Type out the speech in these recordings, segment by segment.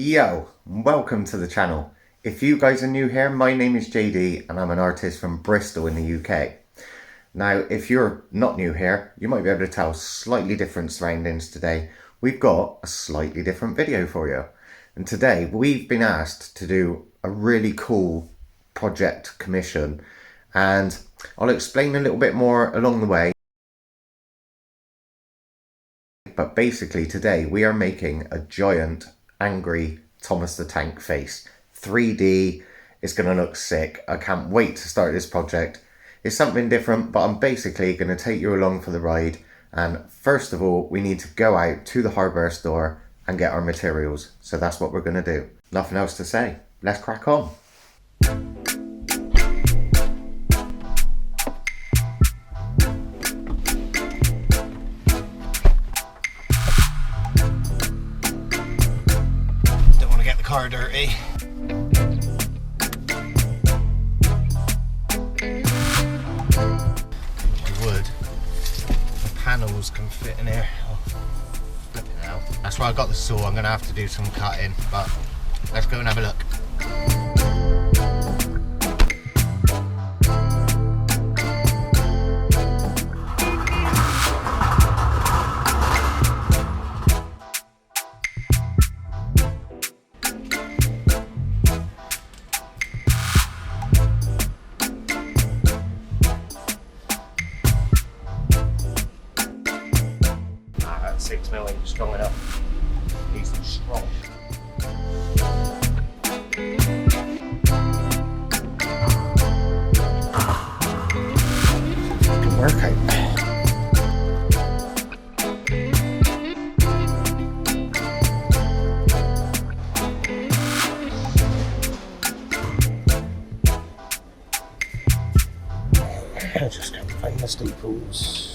Yo, welcome to the channel. If you guys are new here, my name is JD and I'm an artist from Bristol in the UK. Now, if you're not new here, you might be able to tell slightly different surroundings today. We've got a slightly different video for you. And today we've been asked to do a really cool project commission, and I'll explain a little bit more along the way. But basically today we are making a giant angry Thomas the Tank face. 3D, it's gonna look sick. I can't wait to start this project. It's something different, but I'm basically gonna take you along for the ride. And first of all, we need to go out to the hardware store and get our materials. So that's what we're gonna do. Nothing else to say. Let's crack on. Car dirty. Wood. The panels can fit in here. Oh, flipping out. That's why I got the saw. I'm going to have to do some cutting, but let's go and have a look. That 6mm ain't strong enough. Needs to be strong. Good workout. I just can't find the staples.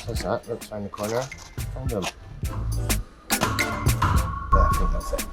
What's that? Looks around the corner. Found them. Yeah, I think that's it.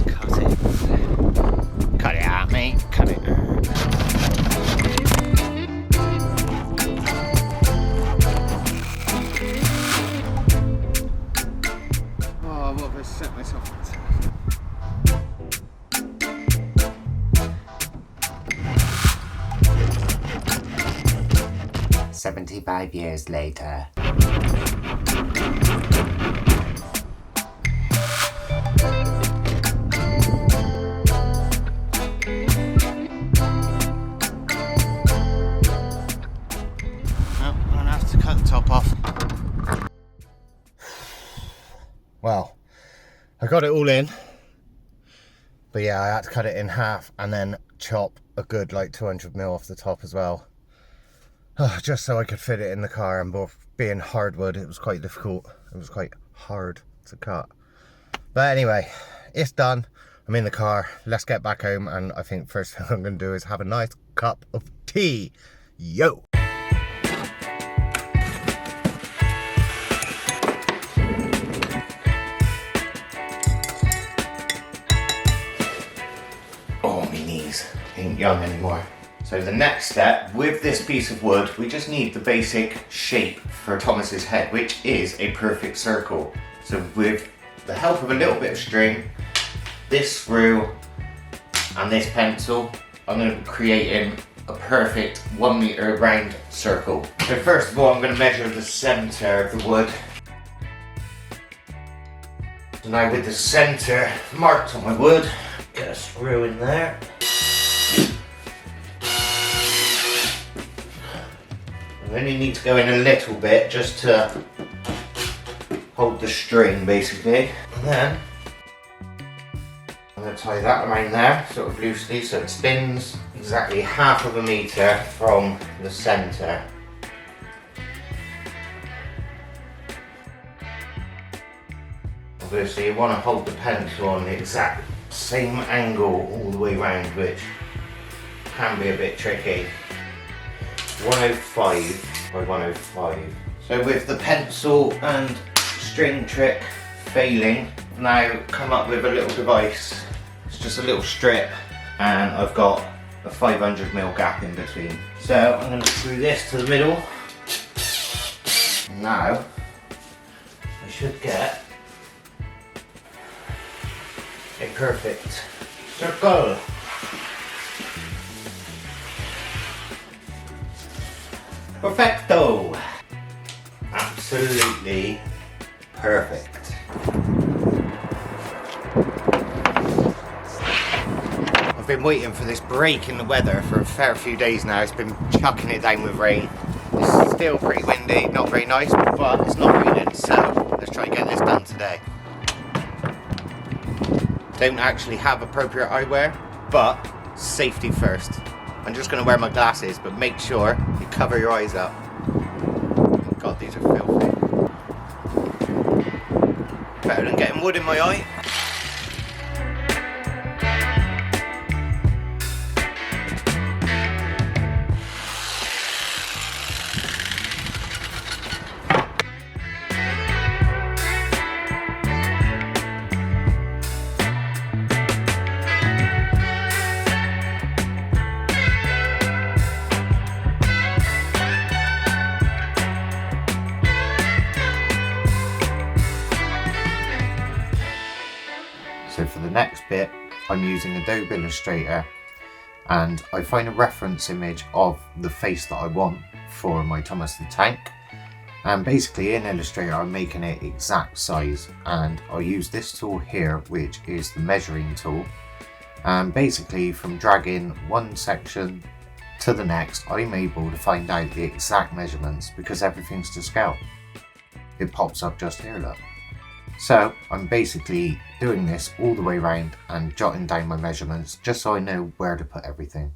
Cut it. Cut it out, mate. Cut it out. Oh, what have I set myself up to? 75 years later. I'm gonna have to cut the top off. Well, I got it all in, but yeah, I had to cut it in half and then chop a good like 200mm off the top as well. Just so I could fit it in the car, and both being hardwood, it was quite difficult. It was quite hard to cut. But anyway, it's done. I'm in the car. Let's get back home, and I think first thing I'm going to do is have a nice cup of tea. Yo! Oh, my knees ain't young anymore. So the next step, with this piece of wood, we just need the basic shape for Thomas's head, which is a perfect circle. So with the help of a little bit of string, this screw, and this pencil, I'm going to be creating a perfect 1 meter round circle. So first of all, I'm going to measure the center of the wood. So now with the center marked on my wood, get a screw in there. And then you need to go in a little bit just to hold the string basically. And then I'm going to tie that around there sort of loosely so it spins exactly 1/2 meter from the centre. Obviously you want to hold the pencil on the exact same angle all the way around, which can be a bit tricky. 105 by 105. So with the pencil and string trick failing, now come up with a little device. It's just a little strip and I've got a 500mm gap in between. So I'm going to screw this to the middle. Now I should get a perfect circle. Perfecto! Absolutely perfect. I've been waiting for this break in the weather for a fair few days now. It's been chucking it down with rain. It's still pretty windy, not very nice, but it's not raining, so let's try and get this done today. Don't actually have appropriate eyewear, but safety first. I'm just going to wear my glasses, but make sure you cover your eyes up. God, these are filthy. Better than getting wood in my eye. So for the next bit, I'm using Adobe Illustrator, and I find a reference image of the face that I want for my Thomas the Tank. And basically in Illustrator, I'm making it exact size, and I use this tool here, which is the measuring tool. And basically from dragging one section to the next, I'm able to find out the exact measurements because everything's to scale. It pops up just here, look. So I'm basically doing this all the way around and jotting down my measurements just so I know where to put everything.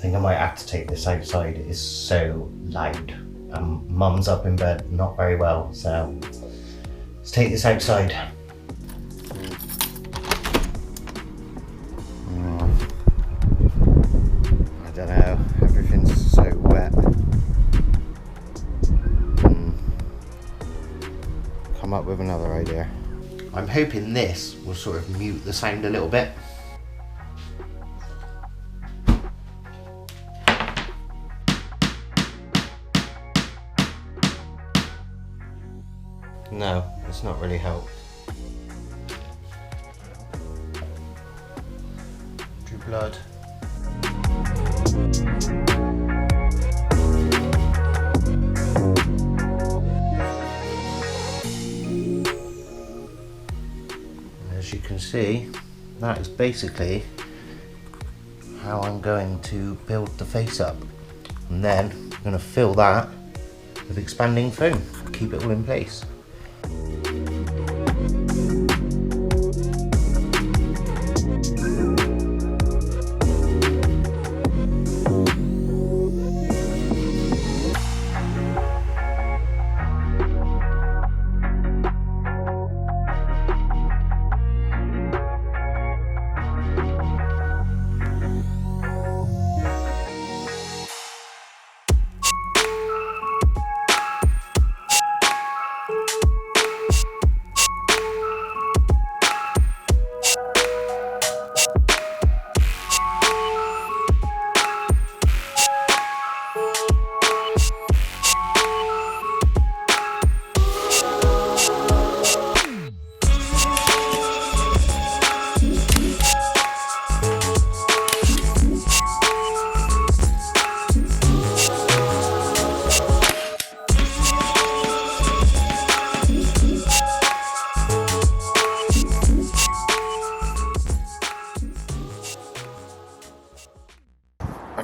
I might have to take this outside. It is so loud. Mum's up in bed, not very well, so let's take this outside. I don't know, everything's so wet. Come up with another idea. I'm hoping this will sort of mute the sound a little bit. No, it's not really helped. Drew blood. And as you can see, that is basically how I'm going to build the face up. And then I'm going to fill that with expanding foam, keep it all in place.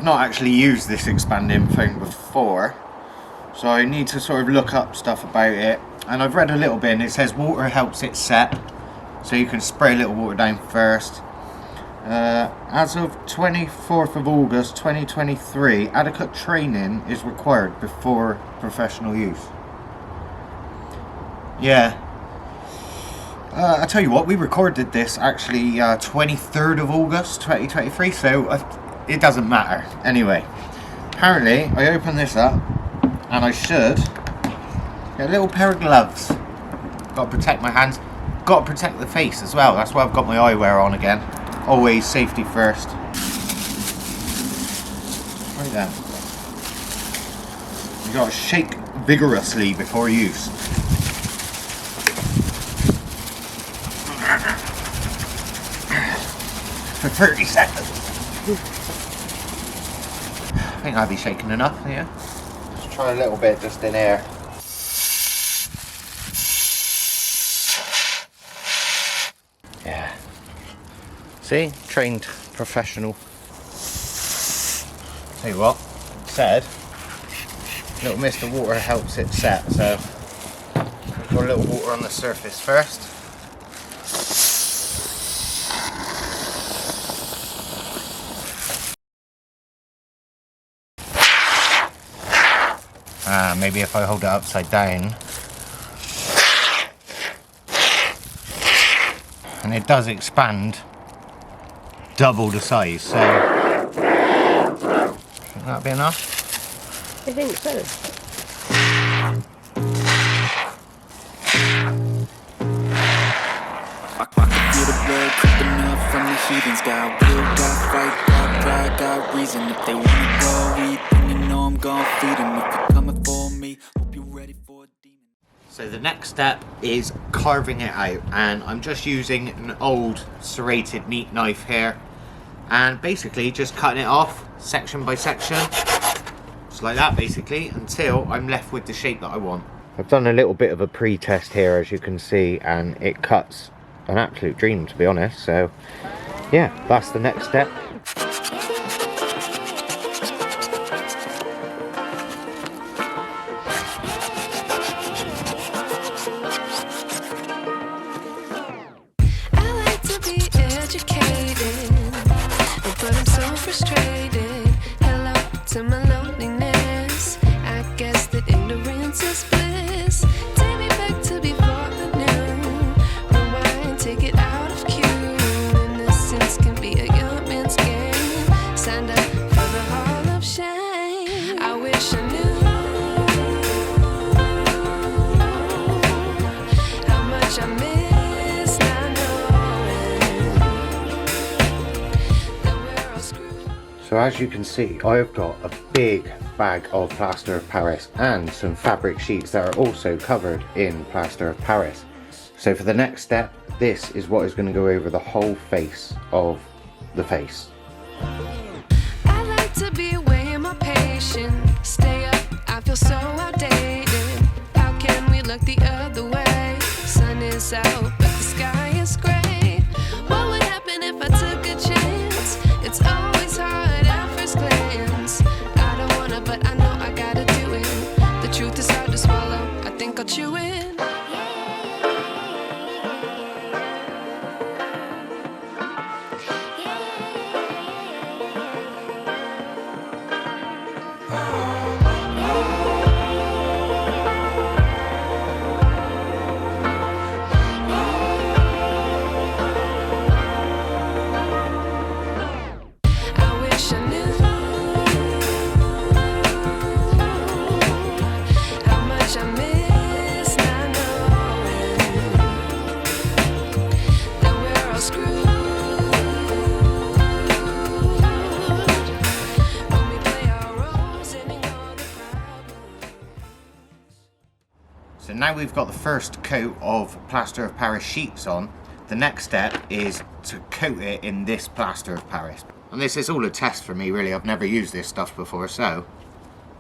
I've not actually used this expanding foam before, so I need to sort of look up stuff about it. And I've read a little bit and it says water helps it set, so you can spray a little water down first. As of 24th of August 2023, adequate training is required before professional use. Yeah. I tell you what, we recorded this actually 23rd of August 2023, so it doesn't matter. Anyway, apparently I opened this up and I should get a little pair of gloves. Got to protect my hands. Got to protect the face as well. That's why I've got my eyewear on again. Always safety first. Right there. You got to shake vigorously before use. For 30 seconds. I think I'll be shaking enough, yeah. Let's try a little bit just in here. Yeah. See? Trained professional. Tell you what, it said little mist of water helps it set, so put a little water on the surface first. Maybe if I hold it upside down. And it does expand double the size, so think that'll be enough? I think so. I can feel the blood creeping up from the heathens. Got will, got fight, got pride, got reason. If they wanna go eat, then you know I'm gonna feed them. If you're coming for me, hope you're ready for a demon. So the next step is carving it out, and I'm just using an old serrated meat knife here, and basically just cutting it off section by section, just like that basically, until I'm left with the shape that I want. I've done a little bit of a pre-test here, as you can see, and it cuts an absolute dream, to be honest. So yeah, that's the next step. So as you can see, I've got a big bag of plaster of Paris and some fabric sheets that are also covered in plaster of Paris. So for the next step, this is what is going to go over the whole face of the face. I like to be away in my patience. Stay up, I feel so outdated. How can we look the other way? Sun is out, but the sky is gray. What would happen if I took a chance? It's always hard at first glance. I don't wanna, but I know I gotta do it. The truth is hard to swallow, I think I'll chew it. So now we've got the first coat of plaster of Paris sheets on, the next step is to coat it in this plaster of Paris. And this is all a test for me really, I've never used this stuff before, so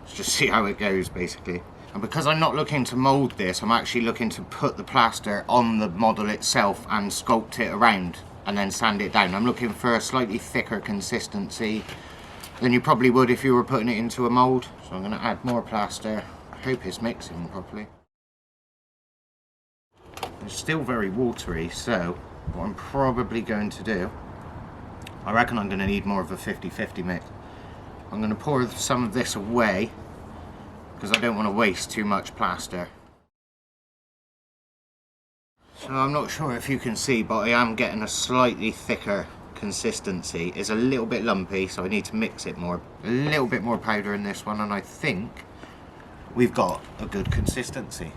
let's just see how it goes basically. And because I'm not looking to mould this, I'm actually looking to put the plaster on the model itself and sculpt it around and then sand it down. I'm looking for a slightly thicker consistency, than you probably would if you were putting it into a mould. So I'm going to add more plaster. I hope it's mixing properly. It's still very watery, so what I'm probably going to do, I reckon I'm going to need more of a 50-50 mix. I'm going to pour some of this away because I don't want to waste too much plaster. So I'm not sure if you can see, but I am getting a slightly thicker consistency. It's a little bit lumpy, so I need to mix it more. A little bit more powder in this one, and I think we've got a good consistency.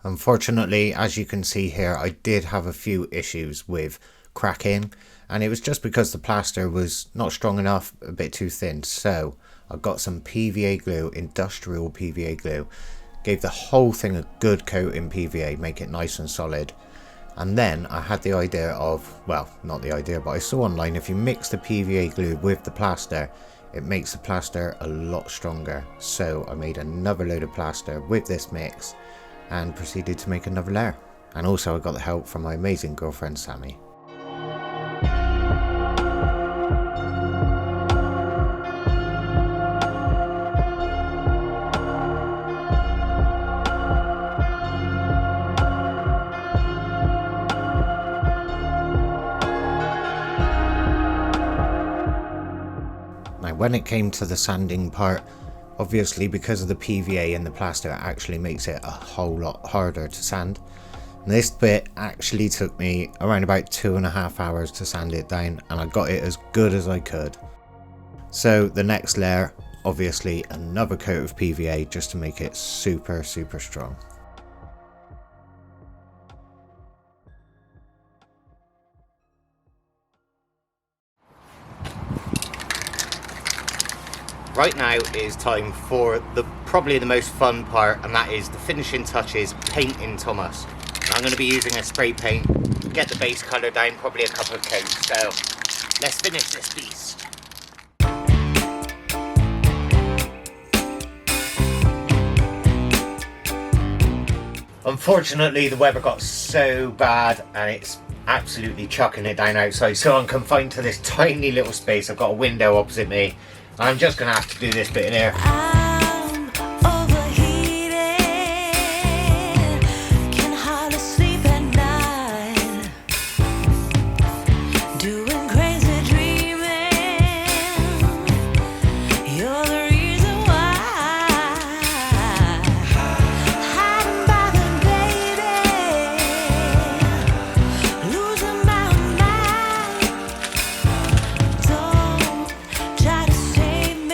Unfortunately, as you can see here, I did have a few issues with cracking, and it was just because the plaster was not strong enough, a bit too thin. So I got some PVA glue, industrial PVA glue, gave the whole thing a good coat in PVA, make it nice and solid. And then I had the idea of, well, not the idea, but I saw online if you mix the PVA glue with the plaster, it makes the plaster a lot stronger. So I made another load of plaster with this mix and proceeded to make another layer. And also I got the help from my amazing girlfriend Sammy. Now when it came to the sanding part, obviously because of the PVA and the plaster, it actually makes it a whole lot harder to sand. And this bit actually took me around about 2.5 hours to sand it down, and I got it as good as I could. So the next layer, obviously another coat of PVA just to make it super strong. Right now is time for probably the most fun part, and that is the finishing touches, painting Thomas. I'm going to be using a spray paint, get the base colour down, probably a couple of coats, so let's finish this beast. Unfortunately the weather got so bad and it's absolutely chucking it down outside, so I'm confined to this tiny little space. I've got a window opposite me. I'm just going to have to do this bit in here. I'm overheated, can hardly sleep at night, doing crazy dreaming, you're the reason why, hiding by the baby, losing my mind, don't try to save me.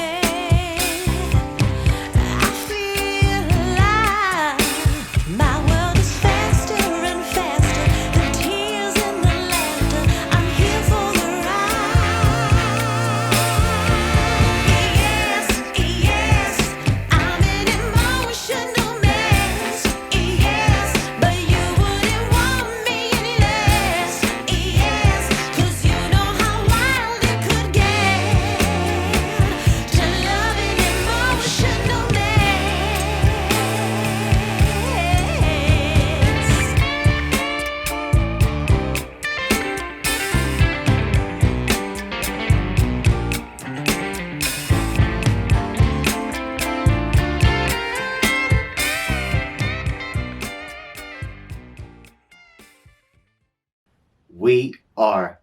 we are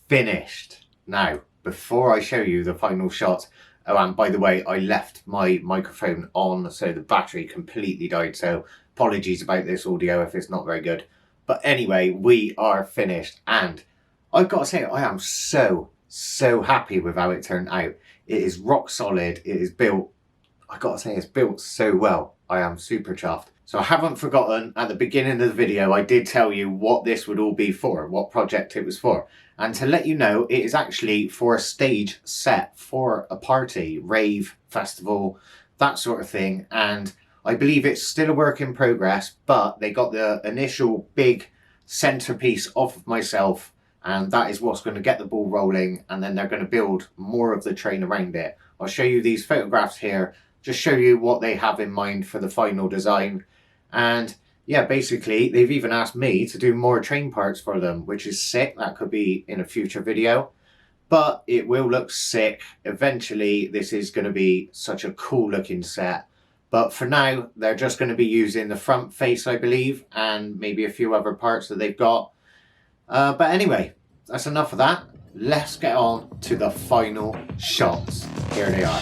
finished. Now, before I show you the final shot, oh, and by the way, I left my microphone on, so the battery completely died, so apologies about this audio if it's not very good. But anyway, we are finished, and I've got to say, I am so happy with how it turned out. It is rock solid, it is built, I got to say, it's built so well. I am super chuffed. So I haven't forgotten, at the beginning of the video, I did tell you what this would all be for, what project it was for. And to let you know, it is actually for a stage set for a party, rave, festival, that sort of thing. And I believe it's still a work in progress, but they got the initial big centerpiece off of myself, and that is what's going to get the ball rolling, and then they're going to build more of the train around it. I'll show you these photographs here, just show you what they have in mind for the final design. And yeah, basically they've even asked me to do more train parts for them, which is sick. That could be in a future video, but it will look sick. Eventually this is going to be such a cool looking set, but for now they're just going to be using the front face, I believe, and maybe a few other parts that they've got. But anyway, that's enough of that. Let's get on to the final shots. Here they are.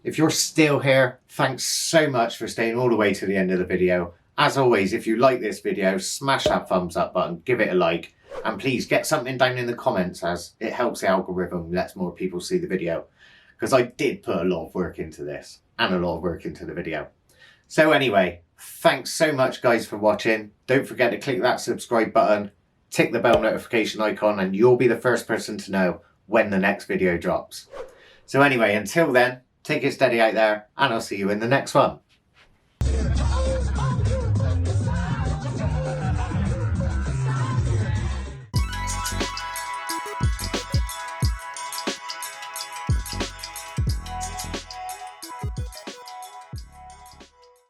If you're still here, thanks so much for staying all the way to the end of the video. As always, if you like this video, smash that thumbs up button, give it a like, and please get something down in the comments, as it helps the algorithm, lets more people see the video. Because I did put a lot of work into this, and a lot of work into the video. So anyway, thanks so much guys for watching. Don't forget to click that subscribe button, tick the bell notification icon, and you'll be the first person to know when the next video drops. So anyway, until then, take it steady out there, and I'll see you in the next one.